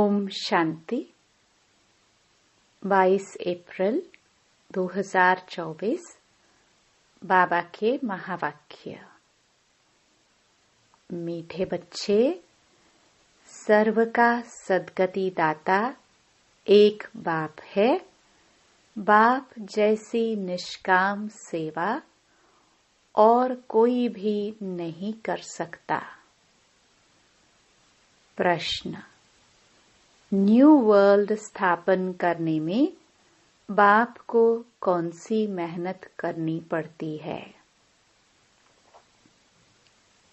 ओम शांति। 22 अप्रैल 2024 बाबा के महावाक्य। मीठे बच्चे, सर्व का सद्गति दाता एक बाप है। बाप जैसी निष्काम सेवा और कोई भी नहीं कर सकता। प्रश्न, न्यू वर्ल्ड स्थापन करने में बाप को कौन सी मेहनत करनी पड़ती है?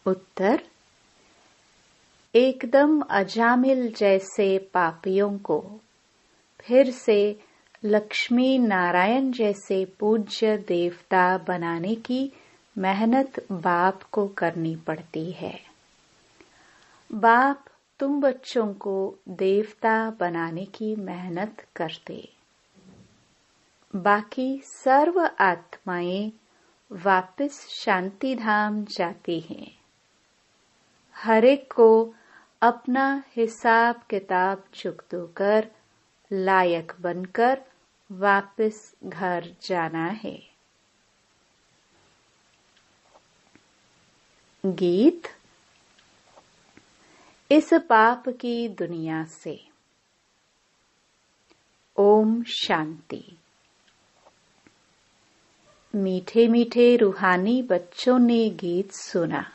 उत्तर, एकदम अजामिल जैसे पापियों को फिर से लक्ष्मी नारायण जैसे पूज्य देवता बनाने की मेहनत बाप को करनी पड़ती है। बाप तुम बच्चों को देवता बनाने की मेहनत करते। बाकी सर्व आत्माएं वापस शांति धाम जाती हैं। हर एक को अपना हिसाब किताब चुकता कर लायक बनकर वापस घर जाना है। गीत। इस पाप की दुनिया से। ओम शांति। मीठे मीठे रूहानी बच्चों ने गीत सुना।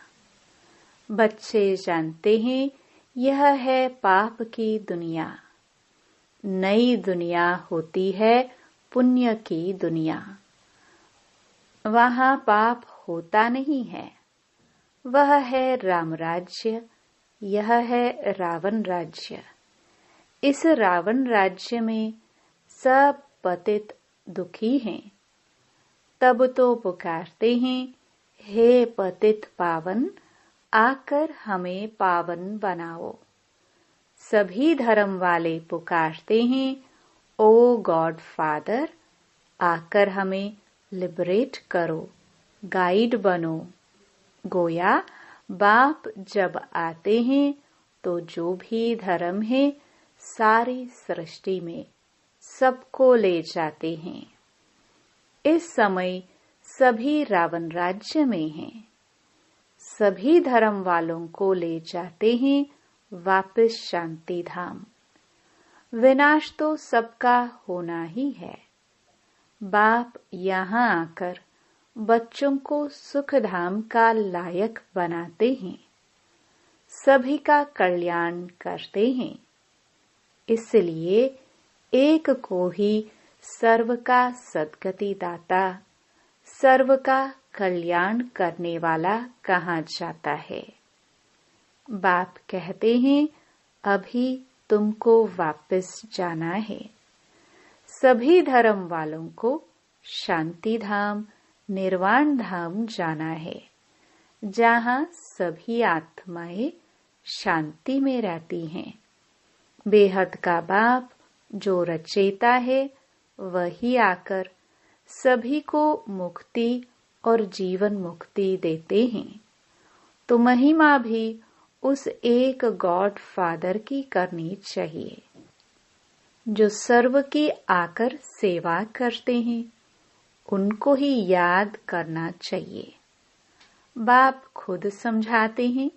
बच्चे जानते हैं यह है पाप की दुनिया। नई दुनिया होती है पुण्य की दुनिया। वहां पाप होता नहीं है। वह है राम राज्य, यह है रावण राज्य। इस रावण राज्य में सब पतित दुखी हैं। तब तो पुकारते हैं, हे पतित पावन, आकर हमें पावन बनाओ। सभी धर्म वाले पुकारते हैं, ओ गॉड फादर, आकर हमें लिबरेट करो, गाइड बनो। गोया बाप जब आते हैं तो जो भी धर्म है सारी सृष्टि में सबको ले जाते हैं। इस समय सभी रावण राज्य में हैं। सभी धर्म वालों को ले जाते हैं वापस शांति धाम। विनाश तो सबका होना ही है। बाप यहाँ आकर बच्चों को सुख धाम का लायक बनाते हैं। सभी का कल्याण करते हैं। इसलिए एक को ही सर्व का सद्गति दाता, सर्व का कल्याण करने वाला कहा जाता है। बाप कहते हैं, अभी तुमको वापस जाना है। सभी धर्म वालों को शांति धाम, निर्वाण धाम जाना है, जहाँ सभी आत्माएं शांति में रहती हैं। बेहद का बाप जो रचयिता है वही आकर सभी को मुक्ति और जीवन मुक्ति देते हैं। तो महिमा भी उस एक गॉड फादर की करनी चाहिए जो सर्व की आकर सेवा करते हैं। उनको ही याद करना चाहिए। बाप खुद समझाते हैं,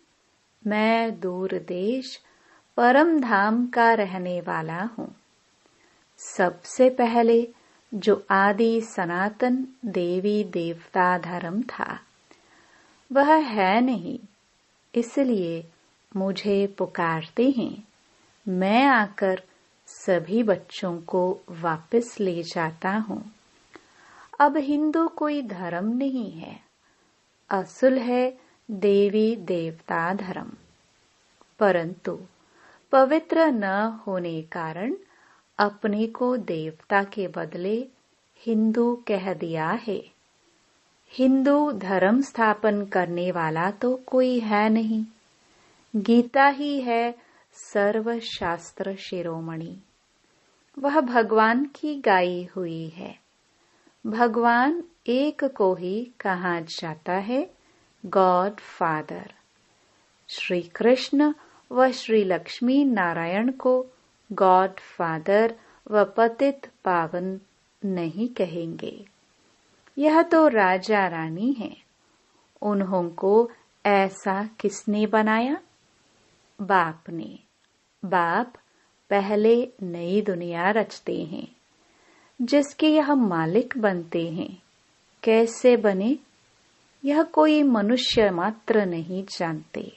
मैं दूर देश परम धाम का रहने वाला हूँ। सबसे पहले जो आदि सनातन देवी देवता धर्म था वह है नहीं, इसलिए मुझे पुकारते हैं। मैं आकर सभी बच्चों को वापस ले जाता हूँ। अब हिंदू कोई धर्म नहीं है, असल है देवी देवता धर्म। परंतु पवित्र न होने कारण अपने को देवता के बदले हिंदू कह दिया है। हिंदू धर्म स्थापन करने वाला तो कोई है नहीं। गीता ही है सर्व शास्त्र शिरोमणि। वह भगवान की गाई हुई है। भगवान एक को ही कहा जाता है गॉड फादर। श्री कृष्ण व श्री लक्ष्मी नारायण को गॉड फादर व पतित पावन नहीं कहेंगे। यह तो राजा रानी है। उन्हों को ऐसा किसने बनाया? बाप ने। बाप पहले नई दुनिया रचते हैं, जिसके यह मालिक बनते हैं। कैसे बने, यह कोई मनुष्य मात्र नहीं जानते।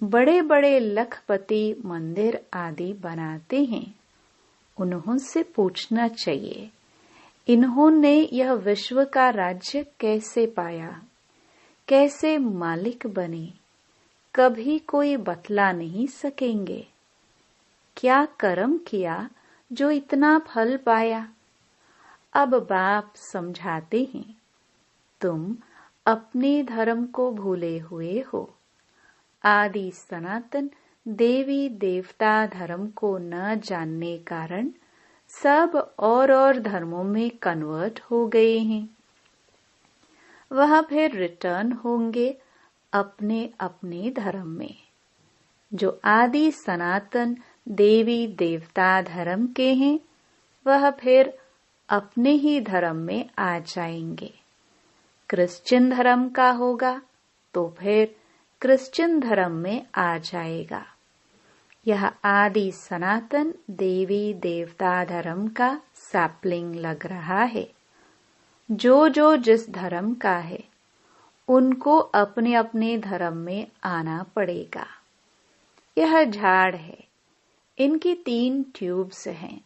बड़े बड़े लखपति मंदिर आदि बनाते हैं। उन्होंने पूछना चाहिए, इन्होंने यह विश्व का राज्य कैसे पाया, कैसे मालिक बने? कभी कोई बतला नहीं सकेंगे। क्या कर्म किया जो इतना फल पाया? अब बाप समझाते हैं, तुम अपने धर्म को भूले हुए हो। आदि सनातन देवी देवता धर्म को न जानने कारण सब और धर्मों में कन्वर्ट हो गए हैं। वह फिर रिटर्न होंगे अपने अपने धर्म में। जो आदि सनातन देवी देवता धर्म के हैं, वह फिर अपने ही धर्म में आ जाएंगे। क्रिश्चियन धर्म का होगा तो फिर क्रिश्चियन धर्म में आ जाएगा। यह आदि सनातन देवी देवता धर्म का सैपलिंग लग रहा है। जो जिस धर्म का है, उनको अपने अपने धर्म में आना पड़ेगा। यह झाड़ है, इनकी 3 ट्यूब्स हैं।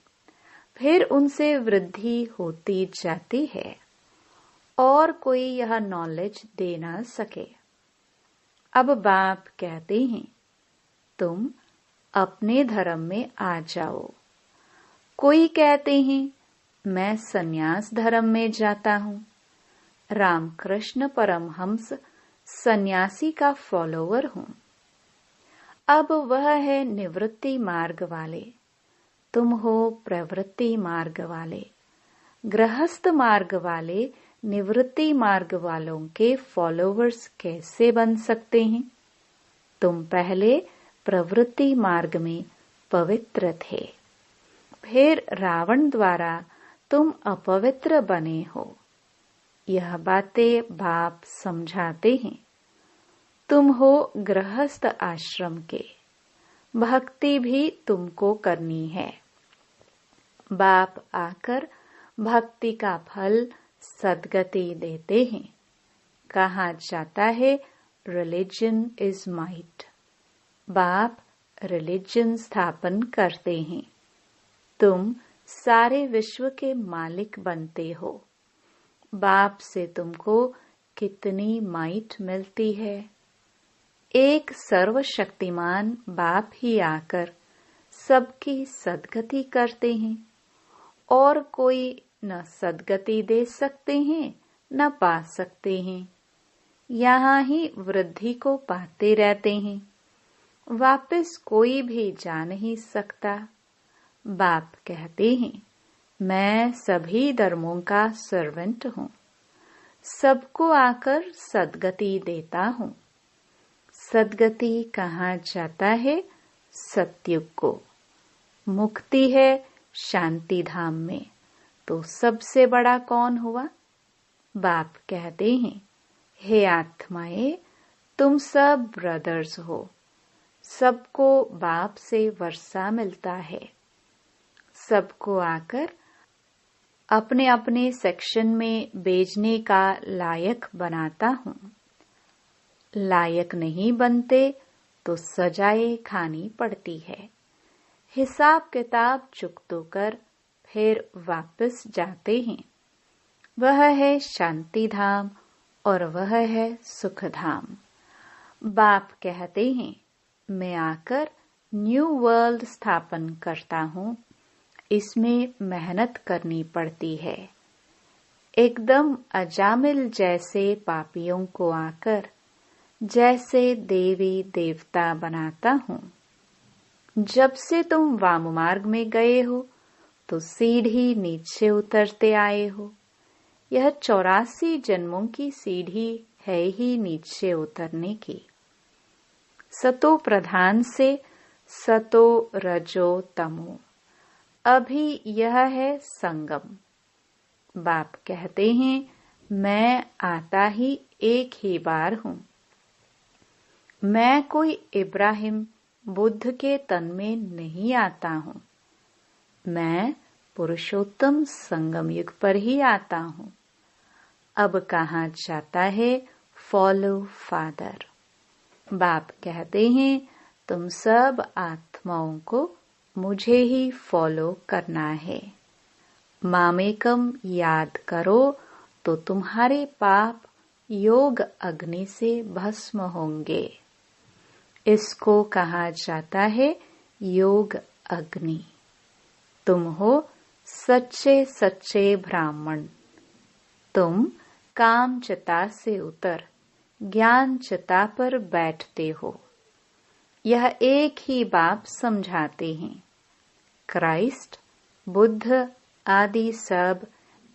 फिर उनसे वृद्धि होती जाती है और कोई यह नॉलेज दे ना सके। अब बाप कहते हैं, तुम अपने धर्म में आ जाओ। कोई कहते हैं, मैं सन्यास धर्म में जाता हूँ। रामकृष्ण परमहंस सन्यासी का फॉलोवर हूँ। अब वह है निवृत्ति मार्ग वाले, तुम हो प्रवृत्ति मार्ग वाले। गृहस्थ मार्ग वाले निवृत्ति मार्ग वालों के फॉलोवर्स कैसे बन सकते हैं? तुम पहले प्रवृत्ति मार्ग में पवित्र थे, फिर रावण द्वारा तुम अपवित्र बने हो। यह बातें बाप समझाते हैं। तुम हो गृहस्थ आश्रम के, भक्ति भी तुमको करनी है। बाप आकर भक्ति का फल सद्गति देते हैं। कहा जाता है, रिलीजन इज माइट। बाप रिलीजन स्थापन करते हैं। तुम सारे विश्व के मालिक बनते हो। बाप से तुमको कितनी माइट मिलती है। एक सर्वशक्तिमान बाप ही आकर सबकी सद्गति करते हैं, और कोई न सद्गति दे सकते हैं न पा सकते हैं। यहाँ ही वृद्धि को पाते रहते हैं। वापस कोई भी जा नहीं सकता। बाप कहते हैं, मैं सभी धर्मों का सर्वेंट हूँ। सबको आकर सद्गति देता हूँ। सद्गति कहाँ जाता है? सत्युग को। मुक्ति है शांति धाम में। तो सबसे बड़ा कौन हुआ? बाप कहते हैं, हे आत्माएं, तुम सब ब्रदर्स हो। सबको बाप से वर्षा मिलता है। सबको आकर अपने अपने सेक्शन में भेजने का लायक बनाता हूँ। लायक नहीं बनते तो सजाएं खानी पड़ती है। हिसाब किताब चुकतो कर फिर वापस जाते हैं। वह है शांति धाम और वह है सुख धाम। बाप कहते हैं, मैं आकर न्यू वर्ल्ड स्थापन करता हूँ। इसमें मेहनत करनी पड़ती है। एकदम अजामिल जैसे पापियों को आकर जैसे देवी देवता बनाता हूँ। जब से तुम वाम मार्ग में गए हो तो सीढ़ी नीचे उतरते आए हो। यह 84 जन्मों की सीढ़ी है ही नीचे उतरने की। सतो प्रधान से सतो रजो तमो। अभी यह है संगम। बाप कहते हैं मैं आता ही एक ही बार हूँ। मैं कोई इब्राहिम बुद्ध के तन में नहीं आता हूँ। मैं पुरुषोत्तम संगम युग पर ही आता हूँ। अब कहा जाता है फॉलो फादर। बाप कहते हैं तुम सब आत्माओं को मुझे ही फॉलो करना है। मामेकम याद करो तो तुम्हारे पाप योग अग्नि से भस्म होंगे। इसको कहा जाता है योग अग्नि। तुम हो सच्चे सच्चे ब्राह्मण। तुम काम चिता से उतर ज्ञान चिता पर बैठते हो। यह एक ही बाप समझाते हैं। क्राइस्ट, बुद्ध आदि सब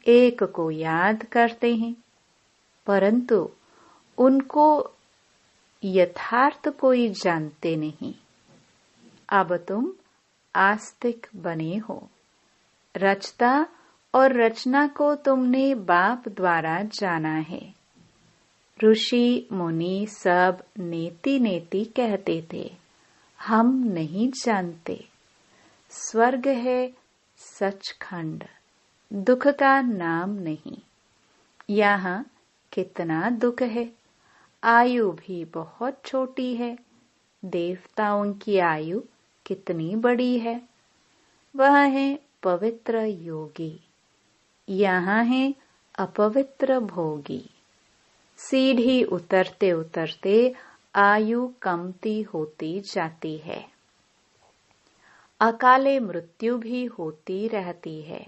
एक को याद करते हैं, परंतु उनको यथार्थ कोई जानते नहीं। अब तुम आस्तिक बने हो। रचता और रचना को तुमने बाप द्वारा जाना है। ऋषि मुनि सब नेति नेति कहते थे, हम नहीं जानते। स्वर्ग है सचखंड, दुख का नाम नहीं। यहाँ कितना दुख है। आयु भी बहुत छोटी है। देवताओं की आयु कितनी बड़ी है। वह है पवित्र योगी, यहाँ है अपवित्र भोगी। सीढ़ी उतरते उतरते आयु कमती होती जाती है। अकाले मृत्यु भी होती रहती है।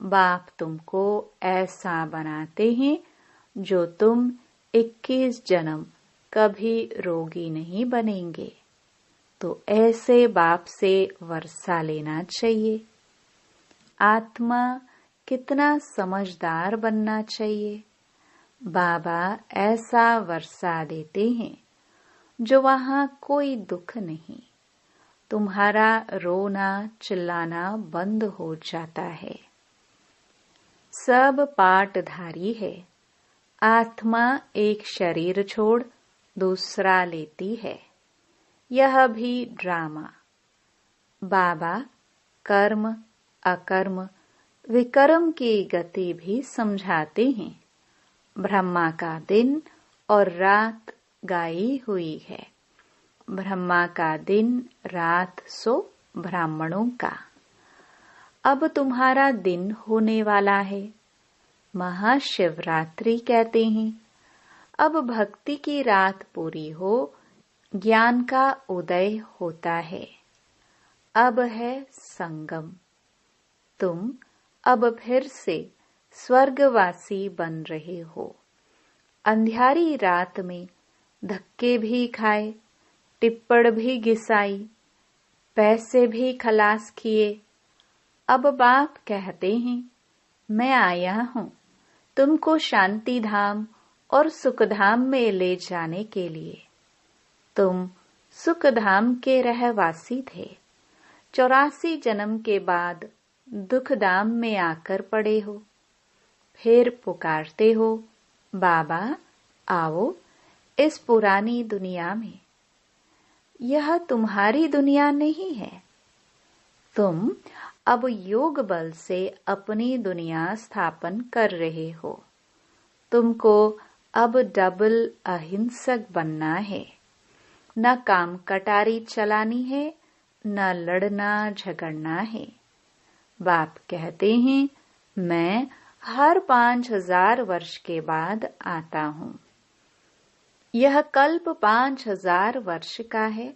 बाप तुमको ऐसा बनाते हैं जो तुम 21 जन्म कभी रोगी नहीं बनेंगे। तो ऐसे बाप से वर्षा लेना चाहिए। आत्मा कितना समझदार बनना चाहिए। बाबा ऐसा वर्षा देते हैं जो वहाँ कोई दुख नहीं। तुम्हारा रोना चिल्लाना बंद हो जाता है। सब पाटधारी है। आत्मा एक शरीर छोड़ दूसरा लेती है। यह भी ड्रामा। बाबा कर्म अकर्म विकर्म की गति भी समझाते हैं। ब्रह्मा का दिन और रात गाई हुई है। ब्रह्मा का दिन रात सो ब्राह्मणों का। अब तुम्हारा दिन होने वाला है। महाशिवरात्रि कहते हैं। अब भक्ति की रात पूरी हो, ज्ञान का उदय होता है। अब है संगम। तुम अब फिर से स्वर्गवासी बन रहे हो। अंधियारी रात में धक्के भी खाए, टिप्पण भी घिसाई, पैसे भी खलास किए। अब बाप कहते हैं मैं आया हूँ तुमको शांति धाम और सुखधाम में ले जाने के लिए। तुम सुखधाम के रहवासी थे। 84 जन्म के बाद दुखधाम में आकर पड़े हो। फिर पुकारते हो बाबा आओ इस पुरानी दुनिया में। यह तुम्हारी दुनिया नहीं है। तुम अब योग बल से अपनी दुनिया स्थापन कर रहे हो। तुमको अब डबल अहिंसक बनना है। न काम कटारी चलानी है, न लड़ना झगड़ना है। बाप कहते हैं मैं हर 5000 वर्ष के बाद आता हूँ। यह कल्प 5000 वर्ष का है,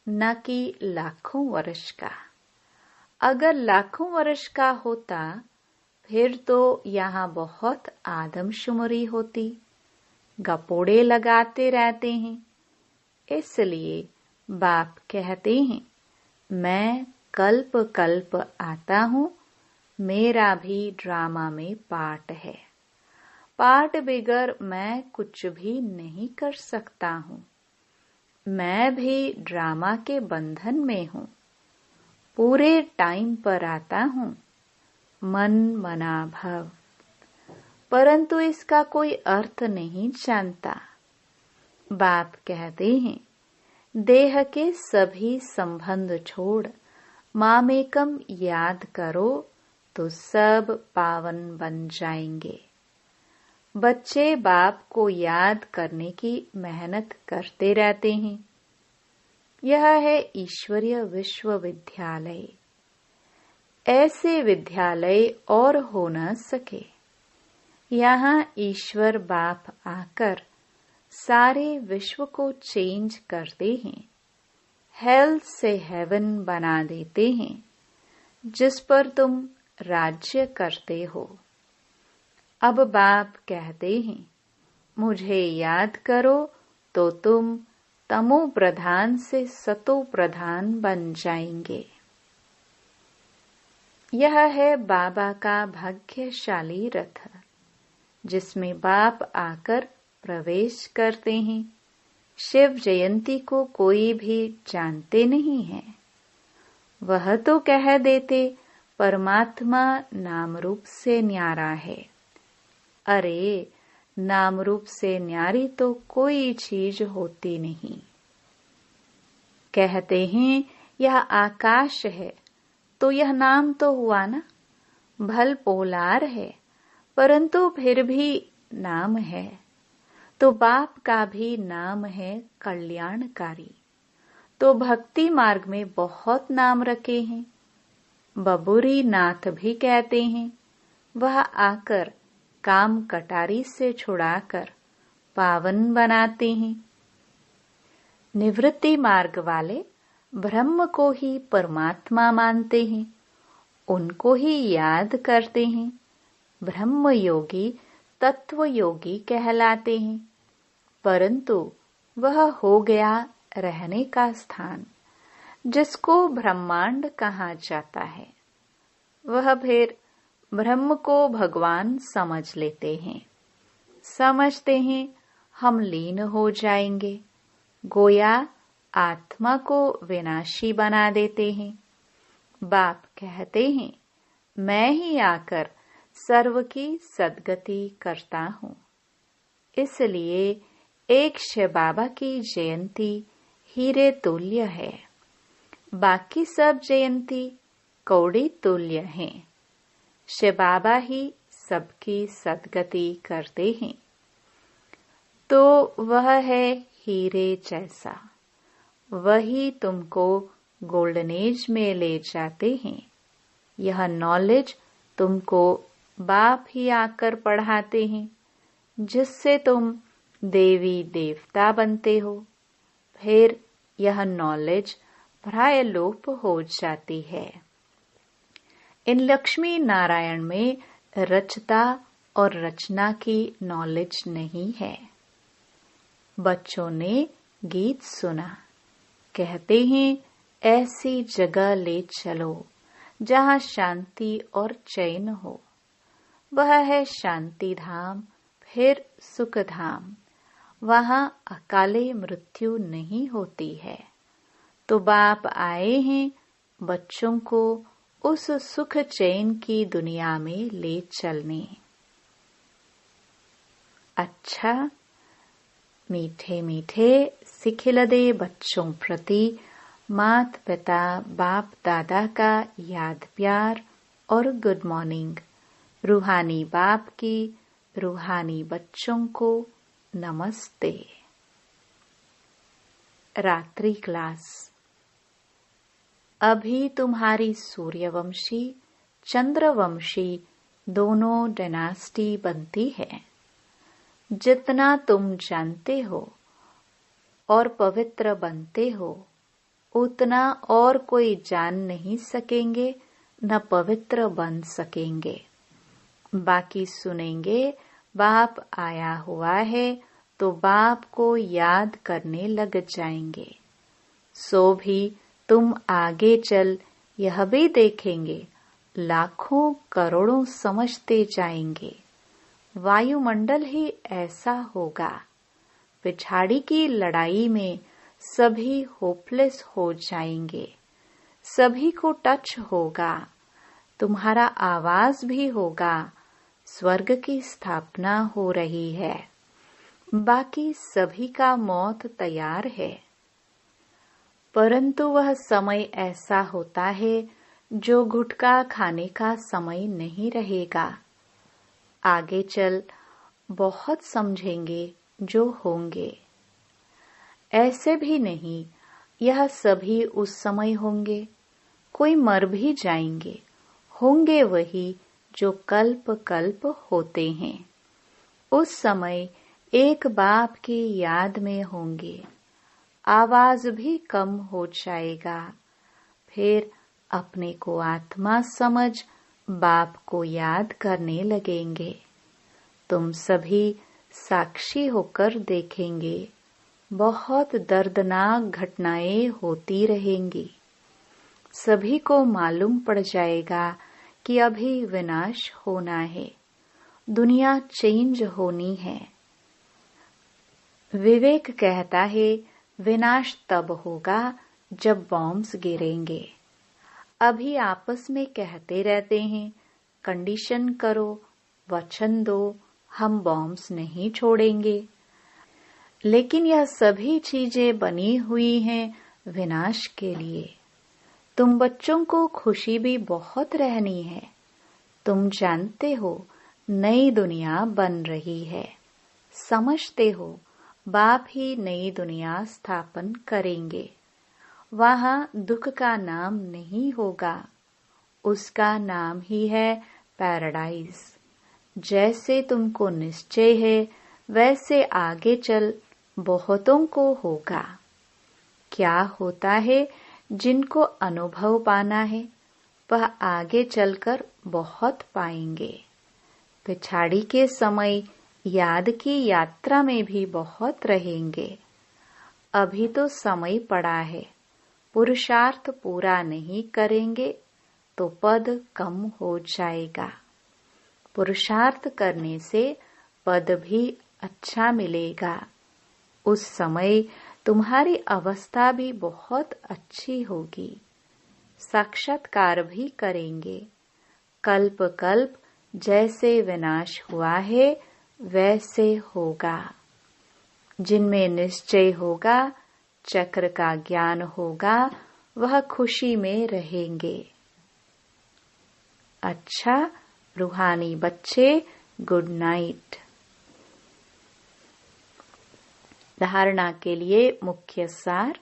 न कि लाखों वर्ष का। अगर लाखों वर्ष का होता फिर तो यहाँ बहुत आदमशुमारी होती। गपोड़े लगाते रहते हैं। इसलिए बाप कहते हैं मैं कल्प कल्प आता हूँ। मेरा भी ड्रामा में पार्ट है। पार्ट बिगर मैं कुछ भी नहीं कर सकता हूँ। मैं भी ड्रामा के बंधन में हूँ। पूरे टाइम पर आता हूँ, मन मना भव, परंतु इसका कोई अर्थ नहीं जानता। बाप कहते हैं, देह के सभी संबंध छोड़ मामेकम याद करो तो सब पावन बन जाएंगे। बच्चे बाप को याद करने की मेहनत करते रहते हैं। यह है ईश्वरीय विश्वविद्यालय। ऐसे विद्यालय और हो न सके। यहाँ ईश्वर बाप आकर सारे विश्व को चेंज करते हैं, हेल से हेवन बना देते हैं, जिस पर तुम राज्य करते हो। अब बाप कहते हैं, मुझे याद करो तो तुम तमो प्रधान से सतो प्रधान बन जाएंगे। यह है बाबा का भाग्यशाली रथ, जिसमें बाप आकर प्रवेश करते हैं। शिव जयंती को कोई भी जानते नहीं है। वह तो कह देते परमात्मा नाम रूप से न्यारा है। अरे, नाम रूप से न्यारी तो कोई चीज होती नहीं। कहते हैं यह आकाश है, तो यह नाम तो हुआ ना। भल पोलार है, परंतु फिर भी नाम है। तो बाप का भी नाम है कल्याणकारी। तो भक्ति मार्ग में बहुत नाम रखे हैं। बबूरी नाथ भी कहते हैं, वह आकर काम कटारी से छुड़ाकर पावन बनाते हैं। निवृत्ति मार्ग वाले ब्रह्म को ही परमात्मा मानते हैं, उनको ही याद करते हैं। ब्रह्म योगी तत्व योगी कहलाते हैं, परंतु वह हो गया रहने का स्थान, जिसको ब्रह्मांड कहा जाता है। वह फिर ब्रह्म को भगवान समझ लेते हैं। समझते हैं हम लीन हो जाएंगे, गोया आत्मा को विनाशी बना देते हैं। बाप कहते हैं, मैं ही आकर सर्व की सद्गति करता हूँ। इसलिए एक शिव बाबा की जयंती हीरे तुल्य है, बाकी सब जयंती कौड़ी तुल्य हैं। शिव बाबा ही सबकी सद्गति करते हैं। तो वह है हीरे जैसा, वही तुमको गोल्डन एज में ले जाते हैं। यह नॉलेज तुमको बाप ही आकर पढ़ाते हैं, जिससे तुम देवी देवता बनते हो। फिर यह नॉलेज प्राय लोप हो जाती है। इन लक्ष्मी नारायण में रचता और रचना की नॉलेज नहीं है। बच्चों ने गीत सुना, कहते हैं ऐसी जगह ले चलो जहाँ शांति और चैन हो। वह है शांति धाम, फिर सुख धाम। वहाँ अकाले मृत्यु नहीं होती है। तो बाप आए हैं बच्चों को उस सुख चैन की दुनिया में ले चलने। अच्छा, मीठे मीठे सिखिलदे बच्चों प्रति मात पिता बाप दादा का याद प्यार और गुड मॉर्निंग। रूहानी बाप की रूहानी बच्चों को नमस्ते। रात्रि क्लास। अभी तुम्हारी सूर्यवंशी चंद्रवंशी दोनों डायनास्टी बनती है। जितना तुम जानते हो और पवित्र बनते हो, उतना और कोई जान नहीं सकेंगे, न पवित्र बन सकेंगे। बाकी सुनेंगे बाप आया हुआ है तो बाप को याद करने लग जाएंगे। सो भी तुम आगे चल यह भी देखेंगे, लाखों करोड़ों समझते जाएंगे। वायुमंडल ही ऐसा होगा। पिछाड़ी की लड़ाई में सभी होपलेस हो जाएंगे, सभी को टच होगा, तुम्हारा आवाज भी होगा, स्वर्ग की स्थापना हो रही है, बाकी सभी का मौत तैयार है। परंतु वह समय ऐसा होता है जो गुटखा खाने का समय नहीं रहेगा। आगे चल बहुत समझेंगे जो होंगे। ऐसे भी नहीं, यह सभी उस समय होंगे। कोई मर भी जाएंगे, होंगे वही जो कल्प कल्प होते हैं। उस समय एक बाप की याद में होंगे, आवाज भी कम हो जाएगा। फिर अपने को आत्मा समझ बाप को याद करने लगेंगे। तुम सभी साक्षी होकर देखेंगे, बहुत दर्दनाक घटनाएं होती रहेंगी। सभी को मालूम पड़ जाएगा कि अभी विनाश होना है, दुनिया चेंज होनी है। विवेक कहता है विनाश तब होगा जब बॉम्ब्स गिरेंगे। अभी आपस में कहते रहते हैं कंडीशन करो, वचन दो, हम बॉम्ब्स नहीं छोड़ेंगे। लेकिन यह सभी चीजें बनी हुई हैं विनाश के लिए। तुम बच्चों को खुशी भी बहुत रहनी है। तुम जानते हो नई दुनिया बन रही है, समझते हो बाप ही नई दुनिया स्थापन करेंगे। वहां दुख का नाम नहीं होगा, उसका नाम ही है पैराडाइज। जैसे तुमको निश्चय है वैसे आगे चल बहुतों को होगा। क्या होता है जिनको अनुभव पाना है वह आगे चलकर बहुत पाएंगे। पिछाड़ी के समय याद की यात्रा में भी बहुत रहेंगे। अभी तो समय पड़ा है, पुरुषार्थ पूरा नहीं करेंगे तो पद कम हो जाएगा। पुरुषार्थ करने से पद भी अच्छा मिलेगा। उस समय तुम्हारी अवस्था भी बहुत अच्छी होगी। साक्षात्कार भी करेंगे। कल्प कल्प जैसे विनाश हुआ है वैसे होगा। जिनमें निश्चय होगा, चक्र का ज्ञान होगा, वह खुशी में रहेंगे। अच्छा रूहानी बच्चे, गुड नाइट। धारणा के लिए मुख्य सार।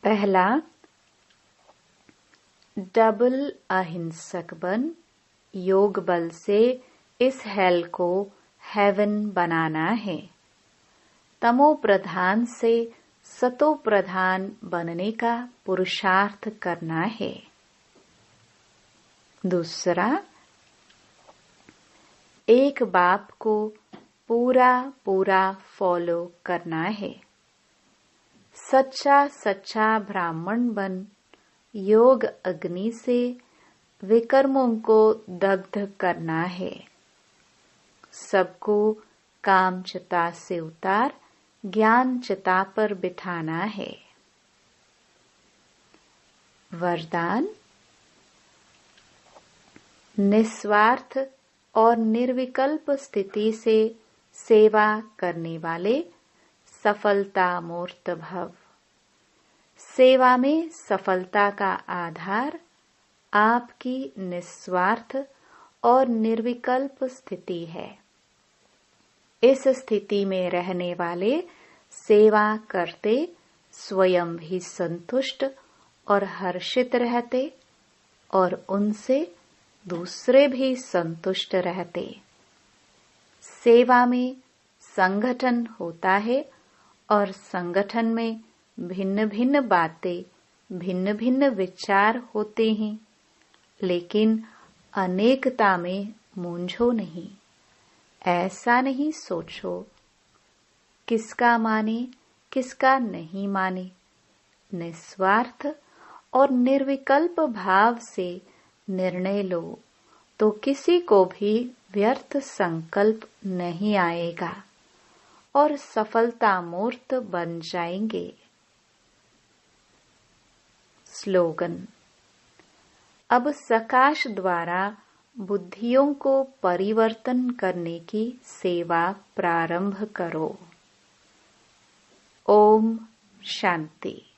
पहला, डबल अहिंसक बन। योग बल से इस हेल को हेवन बनाना है। तमो प्रधान से सतो प्रधान बनने का पुरुषार्थ करना है। दूसरा, एक बाप को पूरा पूरा फॉलो करना है। सच्चा सच्चा ब्राह्मण बन योग अग्नि से विकर्मों को दग्ध करना है। सबको काम चिता से उतार ज्ञान चिता पर बिठाना है। वरदान, निस्वार्थ और निर्विकल्प स्थिति से सेवा करने वाले सफलता मूर्त भव। सेवा में सफलता का आधार आपकी निस्वार्थ और निर्विकल्प स्थिति है। इस स्थिति में रहने वाले सेवा करते स्वयं भी संतुष्ट और हर्षित रहते और उनसे दूसरे भी संतुष्ट रहते। सेवा में संगठन होता है और संगठन में भिन्न भिन्न बातें, भिन्न भिन्न विचार होते हैं, लेकिन अनेकता में मूंझो नहीं। ऐसा नहीं सोचो किसका माने किसका नहीं माने। निस्वार्थ और निर्विकल्प भाव से निर्णय लो तो किसी को भी व्यर्थ संकल्प नहीं आएगा और सफलता मूर्त बन जाएंगे। स्लोगन। अब सकाश द्वारा बुद्धियों को परिवर्तन करने की सेवा प्रारंभ करो। ओम शांति।